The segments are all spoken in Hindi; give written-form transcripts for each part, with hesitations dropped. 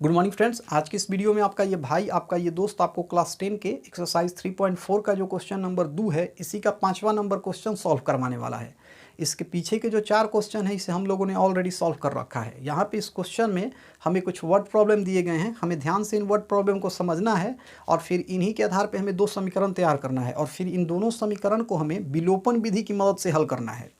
Good morning friends. आज की इस वीडियो में आपका ये भाई, आपका ये दोस्त आपको क्लास 10 के एक्सरसाइज 3.4 का जो क्वेश्चन नंबर 2 है, इसी का 5वां नंबर क्वेश्चन सॉल्व करवाने वाला है। इसके पीछे के जो 4 क्वेश्चन है इसे हम लोगों ने ऑलरेडी सॉल्व कर रखा है। यहाँ पे इस क्वेश्चन में हमें कुछ वर्ड प्रॉब्लम दिए गए हैं, हमें ध्यान से इन वर्ड प्रॉब्लम को समझना है और फिर इन्हीं के आधार पर हमें 2 समीकरण तैयार करना है और फिर इन दोनों समीकरण को हमें विलोपन विधि की मदद से हल करना है।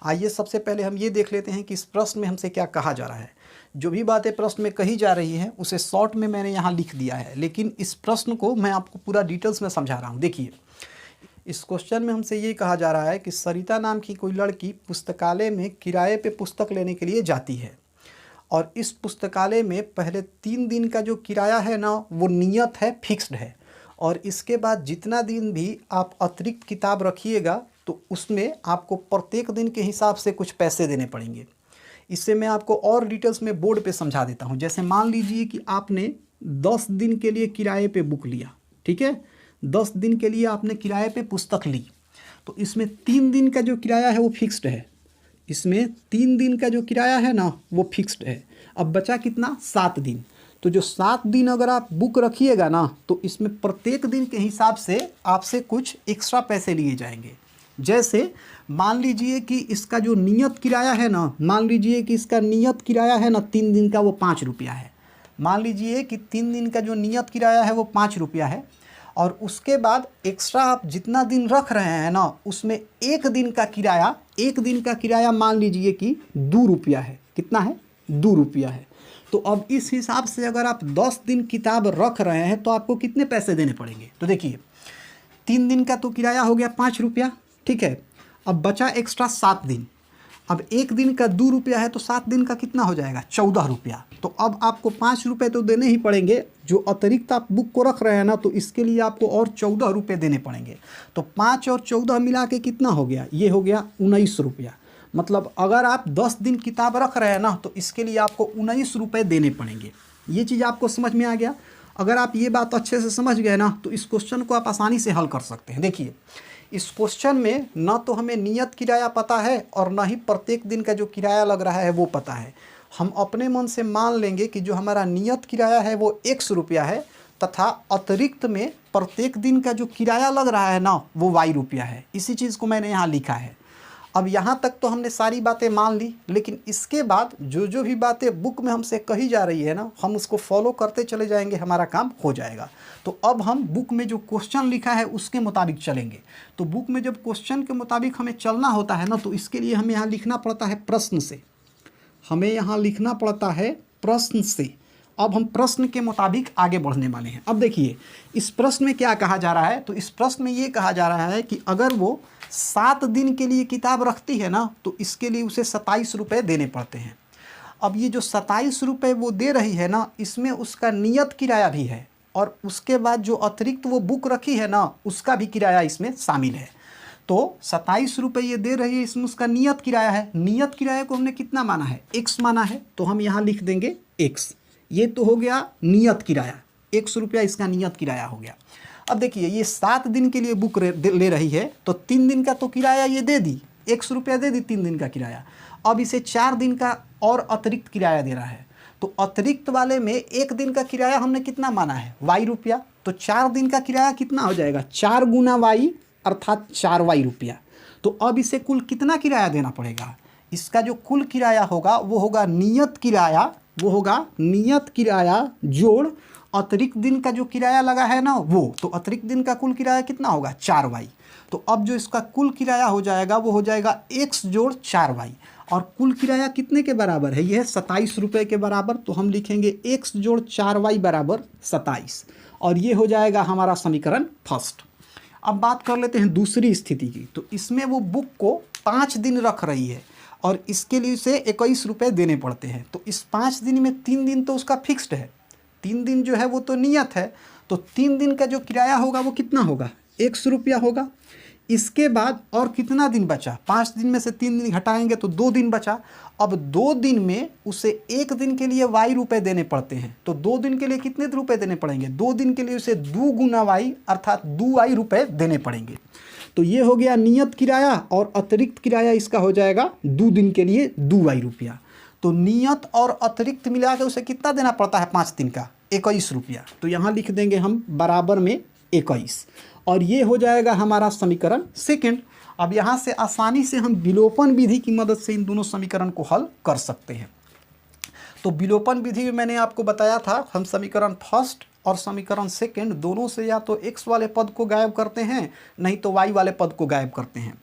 आइए सबसे पहले हम ये देख लेते हैं कि इस प्रश्न में हमसे क्या कहा जा रहा है। जो भी बातें प्रश्न में कही जा रही हैं उसे शॉर्ट में मैंने यहाँ लिख दिया है, लेकिन इस प्रश्न को मैं आपको पूरा डिटेल्स में समझा रहा हूँ। देखिए, इस क्वेश्चन में हमसे ये कहा जा रहा है कि सरिता नाम की कोई लड़की पुस्तकालय में किराए पे पुस्तक लेने के लिए जाती है और इस पुस्तकालय में पहले 3 दिन का जो किराया है ना, वो नियत है, फिक्स्ड है, और इसके बाद जितना दिन भी आप अतिरिक्त किताब रखिएगा तो उसमें आपको प्रत्येक दिन के हिसाब से कुछ पैसे देने पड़ेंगे। इससे मैं आपको और डिटेल्स में बोर्ड पे समझा देता हूँ। जैसे मान लीजिए कि आपने 10 दिन के लिए किराए पे बुक लिया, ठीक है, 10 दिन के लिए आपने किराए पे पुस्तक ली, तो इसमें 3 दिन का जो किराया है वो फिक्स्ड है। इसमें 3 दिन का जो किराया है ना वो फिक्स्ड है। अब बचा कितना? 7 दिन। तो जो 7 दिन अगर आप बुक रखिएगा ना तो इसमें प्रत्येक दिन के हिसाब से आपसे कुछ एक्स्ट्रा पैसे लिए जाएंगे। जैसे मान लीजिए कि इसका जो नियत किराया है ना, मान लीजिए कि इसका नियत किराया है ना 3 दिन का, वो 5 रुपया है। मान लीजिए कि 3 दिन का जो नियत किराया है वो 5 रुपया है और उसके बाद एक्स्ट्रा आप जितना दिन रख रहे हैं ना उसमें एक दिन का किराया मान लीजिए कि 2 रुपया है। कितना है? 2 रुपया है। तो अब इस हिसाब से अगर आप 10 दिन किताब रख रहे हैं तो आपको कितने पैसे देने पड़ेंगे? तो देखिए, 3 दिन का तो किराया हो गया 5 रुपया, ठीक है। अब बचा एक्स्ट्रा 7 दिन। अब एक दिन का 2 रुपया है तो 7 दिन का कितना हो जाएगा? 14 रुपया। तो अब आपको 5 रुपये तो देने ही पड़ेंगे। जो अतिरिक्त आप बुक को रख रहे हैं ना तो इसके लिए आपको और 14 रुपये देने पड़ेंगे। तो 5 और 14 मिला के कितना हो गया? ये हो गया 19 रुपया। मतलब अगर आप 10 दिन किताब रख रहे हैं ना तो इसके लिए आपको 19 रुपये देने पड़ेंगे। ये चीज़ आपको समझ में आ गया? अगर आप ये बात अच्छे से समझ गए ना तो इस क्वेश्चन को आप आसानी से हल कर सकते हैं। देखिए, इस क्वेश्चन में ना तो हमें नियत किराया पता है और ना ही प्रत्येक दिन का जो किराया लग रहा है वो पता है। हम अपने मन से मान लेंगे कि जो हमारा नियत किराया है वो x रुपया है तथा अतिरिक्त में प्रत्येक दिन का जो किराया लग रहा है ना वो y रुपया है। इसी चीज़ को मैंने यहाँ लिखा है। अब यहाँ तक तो हमने सारी बातें मान ली, लेकिन इसके बाद जो भी बातें बुक में हमसे कही जा रही है ना, हम उसको फॉलो करते चले जाएंगे, हमारा काम हो जाएगा। तो अब हम बुक में जो क्वेश्चन लिखा है उसके मुताबिक चलेंगे। तो बुक में जब क्वेश्चन के मुताबिक हमें चलना होता है ना तो इसके लिए हमें यहाँ लिखना पड़ता है प्रश्न से। हमें यहाँ लिखना पड़ता है प्रश्न से। अब हम प्रश्न के मुताबिक आगे बढ़ने वाले हैं। अब देखिए, इस प्रश्न में क्या कहा जा रहा है? तो इस प्रश्न में ये कहा जा रहा है कि अगर वो 7 दिन के लिए किताब रखती है ना तो इसके लिए उसे 27 रुपये देने पड़ते हैं। अब ये जो 27 रुपये वो दे रही है ना, इसमें उसका नियत किराया भी है और उसके बाद जो अतिरिक्त वो बुक रखी है ना उसका भी किराया इसमें शामिल है। तो 27 रुपये ये दे रही है, इसमें उसका नियत किराया है। नियत किराया को हमने कितना माना है? x माना है, तो हम यहाँ लिख देंगे x। ये तो हो गया नियत किराया, x रुपया इसका नियत किराया हो गया। अब देखिए, ये 7 दिन के लिए बुक ले रही है तो 3 दिन का तो किराया ये दे दी, x रुपया दे दी 3 दिन का किराया। अब इसे 4 दिन का और अतिरिक्त किराया दे रहा है। तो अतिरिक्त वाले में 1 दिन का किराया हमने कितना माना है? y रुपया। तो 4 दिन का किराया कितना हो जाएगा? 4 गुना y अर्थात 4y रुपया। तो अब इसे कुल कितना किराया देना पड़ेगा? इसका जो कुल किराया होगा वो होगा नियत किराया, वो होगा नियत किराया जोड़ अतिरिक्त दिन का जो किराया लगा है ना वो। तो अतिरिक्त दिन का कुल किराया कितना होगा? 4y। तो अब जो इसका कुल किराया हो जाएगा वो हो जाएगा x जोड़ 4y। और कुल किराया कितने के बराबर है? यह है 27 रुपये के बराबर। तो हम लिखेंगे x जोड़ 4y बराबर 27 और ये हो जाएगा हमारा समीकरण फर्स्ट। अब बात कर लेते हैं दूसरी स्थिति की। तो इसमें वो बुक को 5 दिन रख रही है और इसके लिए उसे 21 रुपये देने पड़ते हैं। तो इस 5 दिन में 3 दिन तो उसका फिक्स्ड है, 3 दिन जो है वो तो नियत है। तो 3 दिन का जो किराया होगा वो कितना होगा? x रुपया होगा। इसके बाद और कितना दिन बचा? 5 दिन में से 3 दिन घटाएंगे तो 2 दिन बचा। अब 2 दिन में उसे 1 दिन के लिए y रुपये देने पड़ते हैं। तो 2 दिन के लिए कितने रुपये देने पड़ेंगे? 2 दिन के लिए उसे 2 गुना y अर्थात 2y रुपये देने पड़ेंगे। तो ये हो गया नियत किराया और अतिरिक्त किराया इसका हो जाएगा 2 दिन के लिए 2y रुपया। तो नियत और अतिरिक्त मिला के उसे कितना देना पड़ता है 5 दिन का 21 रुपया। तो यहाँ लिख देंगे हम बराबर में 21 और ये हो जाएगा हमारा समीकरण सेकंड। अब यहाँ से आसानी से हम विलोपन विधि की मदद से इन दोनों समीकरण को हल कर सकते हैं। तो विलोपन विधि में मैंने आपको बताया था हम समीकरण फर्स्ट और समीकरण सेकंड दोनों से या तो x वाले पद को गायब करते हैं नहीं तो y वाले पद को गायब करते हैं।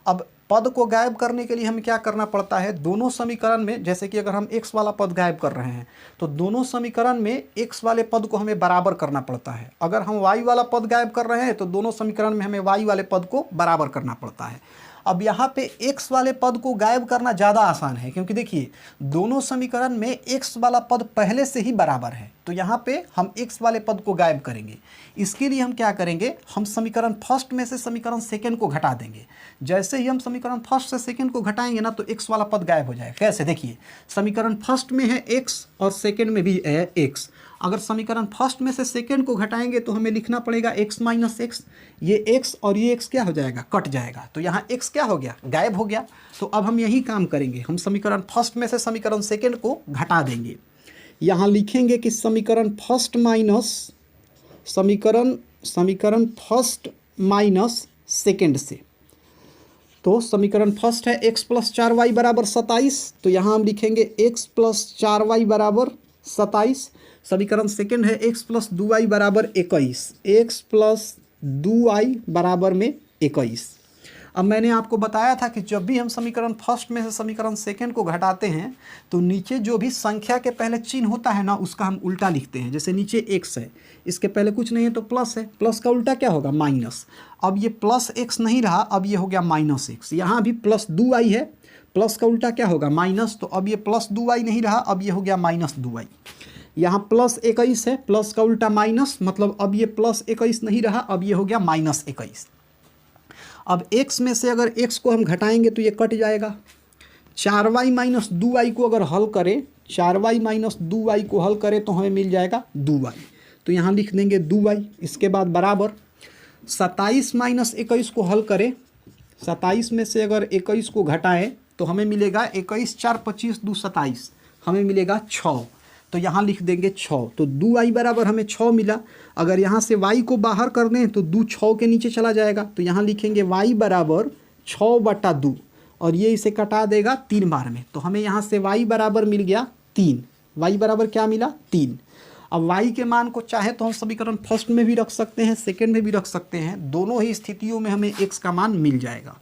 अब पद को गायब करने के लिए हमें क्या करना पड़ता है, दोनों समीकरण में जैसे कि अगर हम x वाला पद गायब कर रहे हैं तो दोनों समीकरण में x वाले पद को हमें बराबर करना पड़ता है। अगर हम y वाला पद गायब कर रहे हैं तो दोनों समीकरण में हमें y वाले पद को बराबर करना पड़ता है। अब यहाँ पे x वाले पद को गायब करना ज़्यादा आसान है क्योंकि देखिए दोनों समीकरण में x वाला पद पहले से ही बराबर है। तो यहाँ पे हम x वाले पद को गायब करेंगे। इसके लिए हम क्या करेंगे, हम समीकरण फर्स्ट में से समीकरण सेकंड को घटा देंगे। जैसे ही हम समीकरण फर्स्ट से सेकंड को घटाएंगे ना तो x वाला पद गायब हो जाएगा। कैसे, देखिए समीकरण फर्स्ट में है x और सेकंड में भी है x। अगर समीकरण फर्स्ट में से सेकंड को घटाएंगे तो हमें लिखना पड़ेगा x माइनस एक्स। ये x और ये x क्या हो जाएगा, कट जाएगा। तो यहाँ x क्या हो गया, गायब हो गया। तो अब हम यही काम करेंगे, हम समीकरण फर्स्ट में से समीकरण सेकंड को घटा देंगे। यहाँ लिखेंगे कि समीकरण फर्स्ट माइनस समीकरण फर्स्ट माइनस सेकंड से। तो समीकरण फर्स्ट है x प्लस 4y बराबर 27। तो यहाँ हम लिखेंगे x प्लस 4y बराबर 27। समीकरण सेकंड है x प्लस 2y बराबर 21। x प्लस 2y बराबर में 21। अब मैंने आपको बताया था कि जब भी हम समीकरण फर्स्ट में से समीकरण सेकंड को घटाते हैं तो नीचे जो भी संख्या के पहले चिन्ह होता है ना उसका हम उल्टा लिखते हैं। जैसे नीचे x है, इसके पहले कुछ नहीं है तो प्लस है, प्लस का उल्टा क्या होगा, माइनस। अब ये प्लस x नहीं रहा, अब ये हो गया माइनस x। यहाँ भी प्लस 2y है, प्लस का उल्टा क्या होगा, माइनस। तो अब ये प्लस 2y नहीं रहा, अब ये हो गया माइनस 2y। यहाँ प्लस 21 है, प्लस का उल्टा माइनस, मतलब अब ये प्लस 21 नहीं रहा, अब ये हो गया माइनस 21। अब x में से अगर x को हम घटाएंगे तो ये कट जाएगा। 4y माइनस 2y को अगर हल करें, 4y माइनस 2y को हल करें तो हमें मिल जाएगा 2y। तो यहाँ लिख देंगे 2y। इसके बाद बराबर 27 माइनस 21 को हल करें, 27 में से अगर 21 को घटाएं तो हमें मिलेगा 21 4 25 2 27, हमें मिलेगा 6। तो यहाँ लिख देंगे 6। तो 2y बराबर हमें 6 मिला। अगर यहाँ से y को बाहर कर दें तो 2 6 के नीचे चला जाएगा। तो यहाँ लिखेंगे y बराबर 6/2 और ये इसे कटा देगा 3 बार में। तो हमें यहाँ से y बराबर मिल गया 3। y बराबर क्या मिला, 3। अब y के मान को चाहे तो हम समीकरण फर्स्ट में भी रख सकते हैं, सेकेंड में भी रख सकते हैं। दोनों ही स्थितियों में हमें x का मान मिल जाएगा।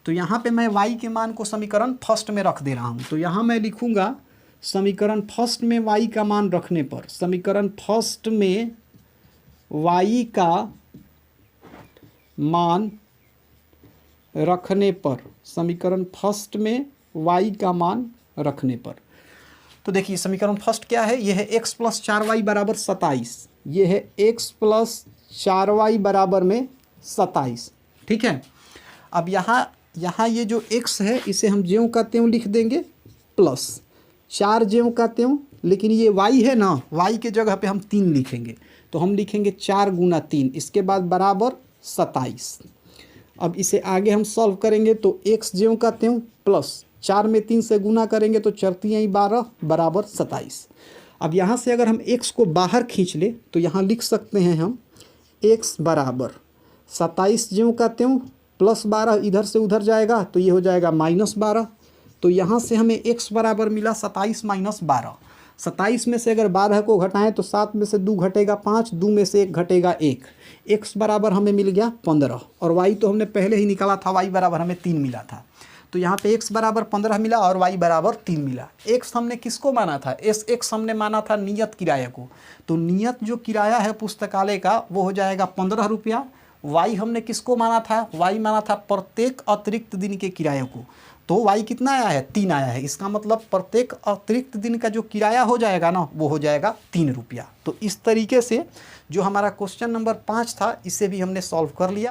तो यहाँ पर मैं y के मान को समीकरण फर्स्ट में रख दे रहा हूँ। तो यहाँ मैं लिखूँगा समीकरण फर्स्ट में y का मान रखने पर, समीकरण फर्स्ट में y का मान रखने पर, समीकरण फर्स्ट में y का मान रखने पर। तो देखिए समीकरण फर्स्ट क्या है, यह है x प्लस 4y बराबर 27। ये है x प्लस 4y बराबर में 27। ठीक है। अब यहाँ ये जो x है इसे हम ज्यों का त्यों लिख देंगे प्लस 4 ज्यों का त्यों, लेकिन ये y है ना, y के जगह पे हम 3 लिखेंगे। तो हम लिखेंगे 4 गुना 3, इसके बाद बराबर 27। अब इसे आगे हम सॉल्व करेंगे तो x ज्यों का त्यों प्लस 4 में 3 से गुना करेंगे तो 4 3 12 बराबर 27। अब यहाँ से अगर हम x को बाहर खींच ले तो यहाँ लिख सकते हैं हम x बराबर 27 ज्यों का त्यों प्लस 12, इधर से उधर जाएगा तो ये हो जाएगा माइनस 12। तो यहाँ से हमें x बराबर मिला 27 माइनस 12। 27 में से अगर 12 को घटाएं तो 7 में से 2 घटेगा 5, 2 में से 1 घटेगा 1। x बराबर हमें मिल गया 15 और y तो हमने पहले ही निकाला था, y बराबर हमें 3 मिला था। तो यहाँ पे x बराबर 15 मिला और y बराबर 3 मिला। x हमने किसको माना था, x हमने माना था नियत किराए को। तो नियत जो किराया है पुस्तकालय का वो हो जाएगा 15 रुपया। y हमने किसको माना था, y माना था प्रत्येक अतिरिक्त दिन के किराए को। तो y कितना आया है, 3 आया है। इसका मतलब प्रत्येक अतिरिक्त दिन का जो किराया हो जाएगा ना वो हो जाएगा 3 रुपया। तो इस तरीके से जो हमारा क्वेश्चन नंबर 5 था इसे भी हमने सॉल्व कर लिया।